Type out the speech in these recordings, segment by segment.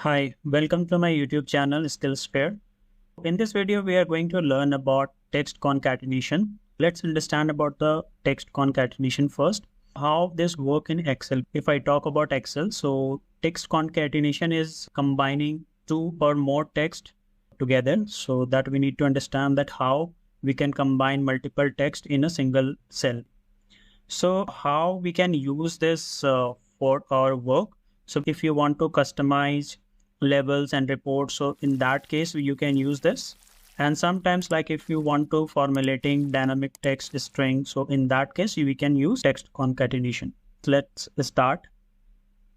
Hi, welcome to my YouTube channel SkillSphere. In this video, we are going to learn about text concatenation. Let's understand about the text concatenation first. How this work in Excel. If I talk about Excel, so text concatenation is combining two or more text together. So that we need to understand that how we can combine multiple text in a single cell. So how we can use this for our work. So if you want to customize levels and reports, so in that case you can use this. And sometimes like if you want to formulating dynamic text string, so in that case we can use text concatenation. Let's start.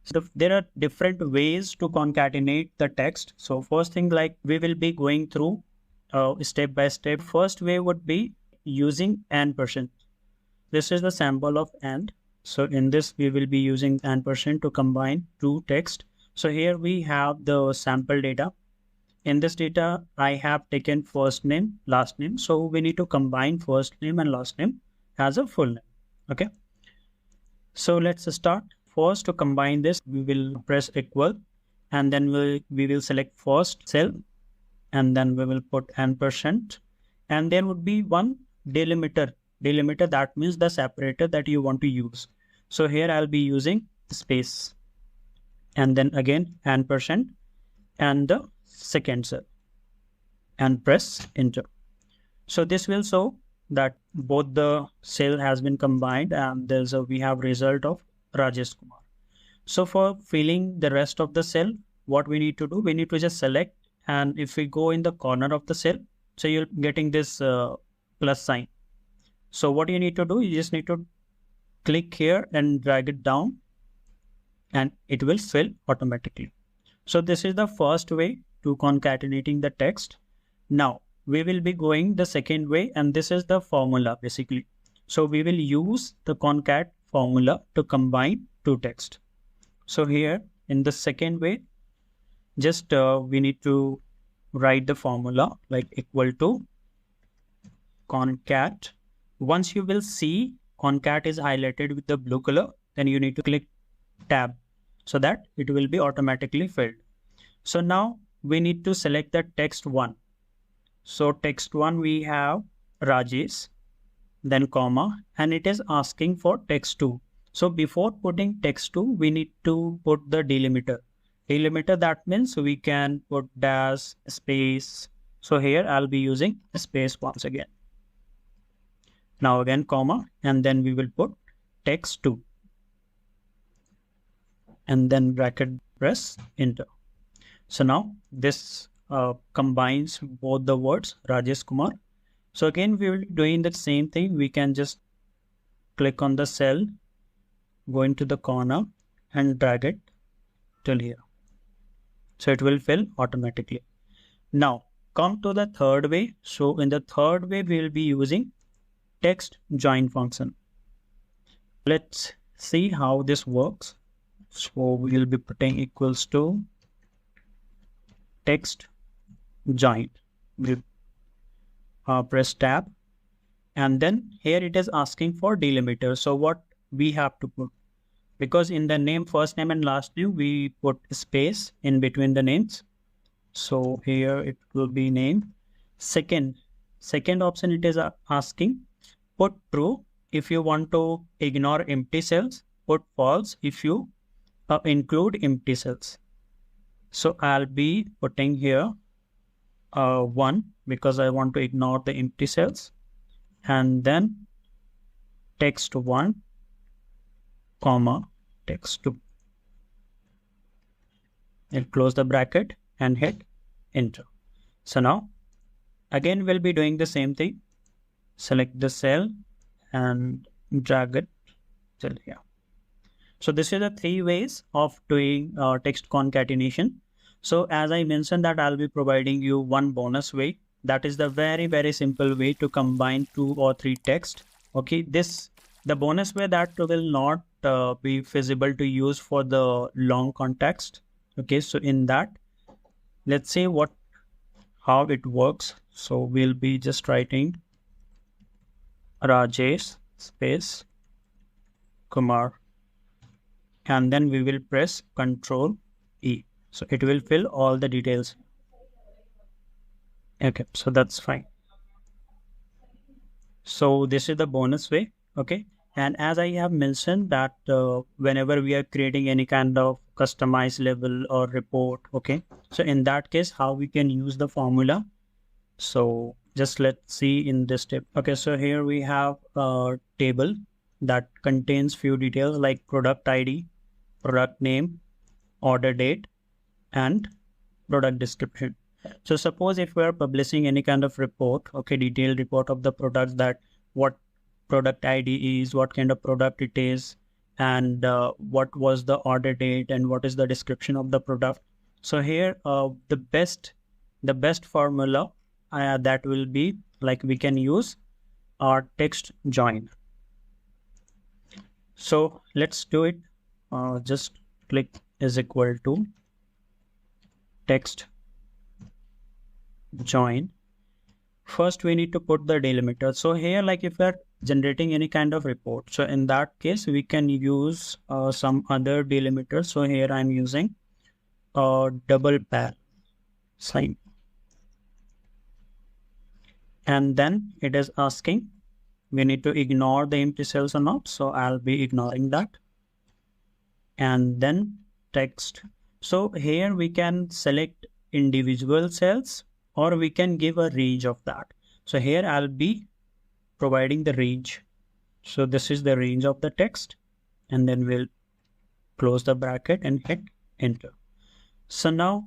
So there are different ways to concatenate the text. So first thing, like we will be going through step by step. First way would be using %. This is the sample of AND. So in this, we will be using %to combine two text. So here we have the sample data. In this data, I have taken first name, last name. So we need to combine first name and last name as a full name. Okay. So let's start. First, to combine this, we will press equal, and then we will select first cell, and then we will put %, and there would be one delimiter. Delimiter, that means the separator that you want to use. So here I'll be using space, and then again %, and the second cell, and press enter. So this will show that both the cell has been combined, and we have result of Rajesh Kumar. So for filling the rest of the cell, what we need to do, we need to just select, and if we go in the corner of the cell, so you're getting this plus sign. So what you need to do, you just need to click here and drag it down, and it will fill automatically. So this is the first way to concatenating the text. Now we will be going the second way, and this is the formula basically. So we will use the concat formula to combine two text. So here in the second way, just we need to write the formula like equal to concat. Once you will see concat is highlighted with the blue color, then you need to click tab so that it will be automatically filled. So now we need to select the text 1. So text 1 we have Rajesh, then comma, and it is asking for text 2. So before putting text 2, we need to put the delimiter. Delimiter, that means we can put dash, space. So here I'll be using space once again. Now again comma, and then we will put text 2, and then bracket, press enter. So now this combines both the words Rajesh Kumar. So again we will be doing the same thing. We can just click on the cell, go into the corner and drag it till here. So it will fill automatically. Now come to the third way. So in the third way we will be using TEXTJOIN function. Let's see how this works. So we will be putting equals to TEXTJOIN. We'll press tab, and then here it is asking for delimiter. So what we have to put, because in the name, first name and last name, we put space in between the names. So here it will be name. Second option, it is asking put true if you want to ignore empty cells, put false if you include empty cells. So I'll be putting here 1 because I want to ignore the empty cells, and then text 1 comma text 2, and close the bracket and hit enter. So now again we'll be doing the same thing. Select the cell and drag it till here. So this is the 3 ways of doing text concatenation. So as I mentioned that I'll be providing you one bonus way. That is the very simple way to combine 2 or 3 text. Okay, the bonus way that will not be feasible to use for the long context. Okay, so in that, let's see how it works. So we'll be just writing Rajesh space Kumar, and then we will press Ctrl E. So it will fill all the details. Okay, so that's fine. So this is the bonus way. Okay. And as I have mentioned that whenever we are creating any kind of customized level or report, okay, so in that case, how we can use the formula. So just let's see in this step. Okay, so here we have a table that contains few details like product ID, product name, order date, and product description. So suppose if we are publishing any kind of report, okay, detailed report of the product, that what product ID is, what kind of product it is, and what was the order date, and what is the description of the product. So here the best formula that will be like we can use our text join. So let's do it. Just click is equal to text join. First we need to put the delimiter. So here, like if we are generating any kind of report, so in that case we can use some other delimiter. So here I'm using a double pair sign, and then it is asking we need to ignore the empty cells or not. So I'll be ignoring that. And then text. So here we can select individual cells, or we can give a range of that. So here I'll be providing the range. So this is the range of the text, and then we'll close the bracket and hit enter. So now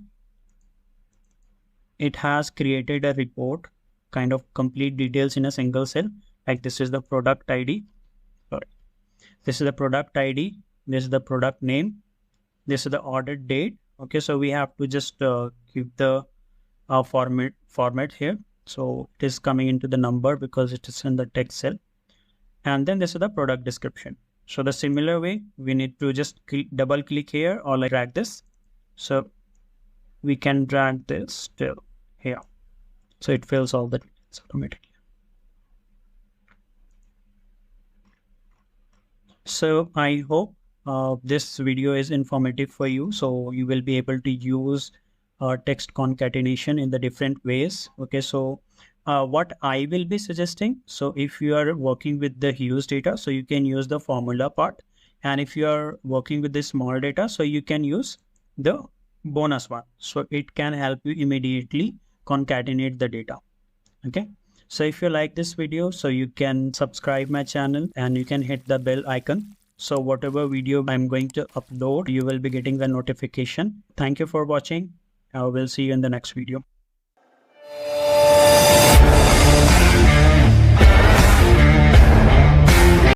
it has created a report, kind of complete details in a single cell. Like this is the product ID. Sorry. This is the product ID. This is the product name. This is the order date. Okay, so we have to just keep the format here. So it is coming into the number because it is in the text cell. And then this is the product description. So the similar way, we need to just double click here or like drag this. So we can drag this till here. So it fills all the details automatically. So I hope this video is informative for you. So you will be able to use text concatenation in the different ways. Okay, so what I will be suggesting, so if you are working with the huge data, so you can use the formula part. And if you are working with the small data, so you can use the bonus one. So it can help you immediately concatenate the data. Okay. So if you like this video, so you can subscribe my channel and you can hit the bell icon. So whatever video I'm going to upload, you will be getting the notification. Thank you for watching. I will see you in the next video.